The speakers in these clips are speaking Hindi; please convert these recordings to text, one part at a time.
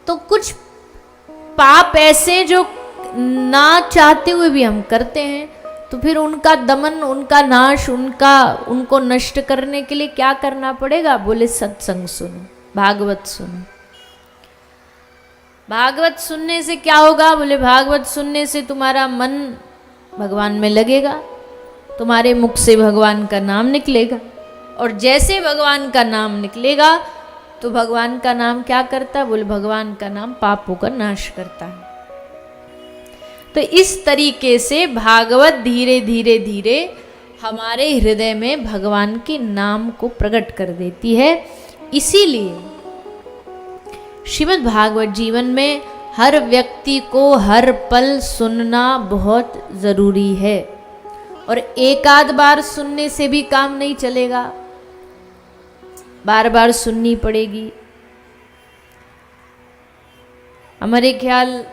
तो कुछ पाप ऐसे जो ना चाहते हुए भी हम करते हैं, तो फिर उनका दमन, उनका नाश, उनको नष्ट करने के लिए क्या करना पड़ेगा? बोले सत्संग सुनो, भागवत सुनो। भागवत सुनने से क्या होगा? बोले भागवत सुनने से तुम्हारा मन भगवान में लगेगा, तुम्हारे मुख से भगवान का नाम निकलेगा, और जैसे भगवान का नाम निकलेगा तो भगवान का नाम क्या करता है? बोले भगवान का नाम पापों का नाश करता है। तो इस तरीके से भागवत धीरे धीरे धीरे हमारे हृदय में भगवान के नाम को प्रकट कर देती है। इसीलिए श्रीमद् भागवत जीवन में हर व्यक्ति को हर पल सुनना बहुत ज़रूरी है, और एक आध बार सुनने से भी काम नहीं चलेगा, बार बार सुननी पड़ेगी। हमारे ख्याल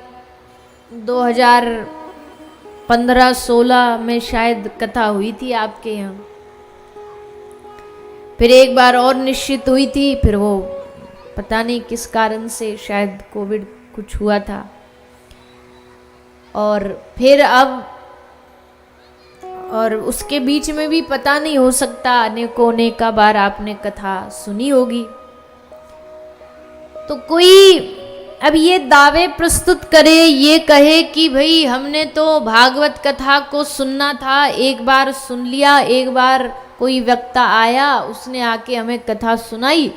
2015-16 में शायद कथा हुई थी आपके यहाँ, फिर एक बार और निश्चित हुई थी, फिर वो पता नहीं किस कारण से, शायद कोविड कुछ हुआ था, और फिर अब, और उसके बीच में भी पता नहीं, हो सकता अनेका बार आपने कथा सुनी होगी। तो कोई अब ये दावे प्रस्तुत करे, ये कहे कि भाई हमने तो भागवत कथा को सुनना था, एक बार सुन लिया, एक बार कोई वक्ता आया, उसने आके हमें कथा सुनाई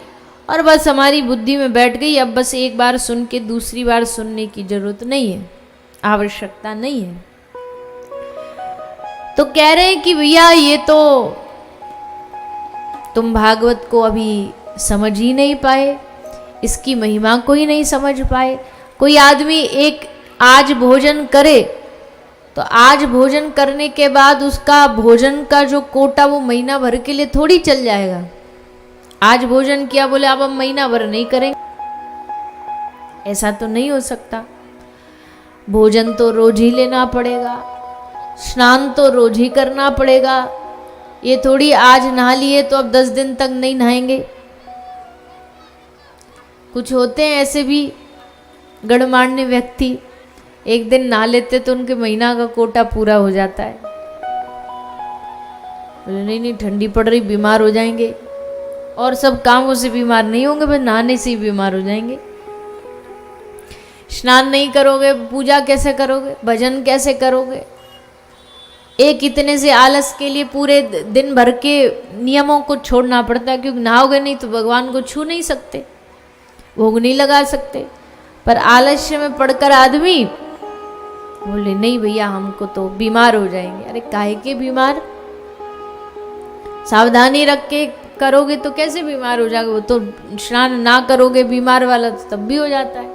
और बस हमारी बुद्धि में बैठ गई, अब बस एक बार सुन के दूसरी बार सुनने की जरूरत नहीं है, आवश्यकता नहीं है। तो कह रहे हैं कि भैया ये तो तुम भागवत को अभी समझ ही नहीं पाए, इसकी महिमा को ही नहीं समझ पाए। कोई आदमी एक आज भोजन करे तो आज भोजन करने के बाद उसका भोजन का जो कोटा वो महीना भर के लिए थोड़ी चल जाएगा। आज भोजन किया, बोले अब हम महीना भर नहीं करेंगे, ऐसा तो नहीं हो सकता। भोजन तो रोज ही लेना पड़ेगा, स्नान तो रोज ही करना पड़ेगा, ये थोड़ी आज नहा लिए तो अब 10 दिन तक नहीं नहाएंगे। कुछ होते हैं ऐसे भी गणमान्य व्यक्ति, एक दिन नहा लेते तो उनके महीना का कोटा पूरा हो जाता है। बोले नहीं ठंडी पड़ रही, बीमार हो जाएंगे, और सब कामों से बीमार नहीं होंगे, बस नहाने से ही बीमार हो जाएंगे। स्नान नहीं करोगे, पूजा कैसे करोगे, भजन कैसे करोगे? एक इतने से आलस के लिए पूरे दिन भर के नियमों को छोड़ना पड़ता है, क्योंकि नहाओगे नहीं तो भगवान को छू नहीं सकते, भोग नहीं लगा सकते। पर आलस्य में पड़कर आदमी बोले नहीं भैया हमको तो बीमार हो जाएंगे। अरे काहे के बीमार? सावधानी रख के करोगे तो कैसे बीमार हो जाओगे? वो तो स्नान ना करोगे बीमार वाला तो तब भी हो जाता है।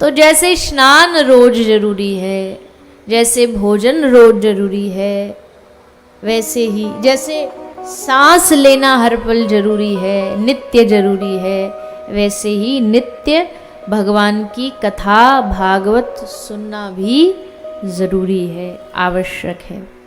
तो जैसे स्नान रोज जरूरी है, जैसे भोजन रोज जरूरी है, वैसे ही जैसे सांस लेना हर पल जरूरी है, नित्य जरूरी है, वैसे ही नित्य भगवान की कथा भागवत सुनना भी जरूरी है, आवश्यक है।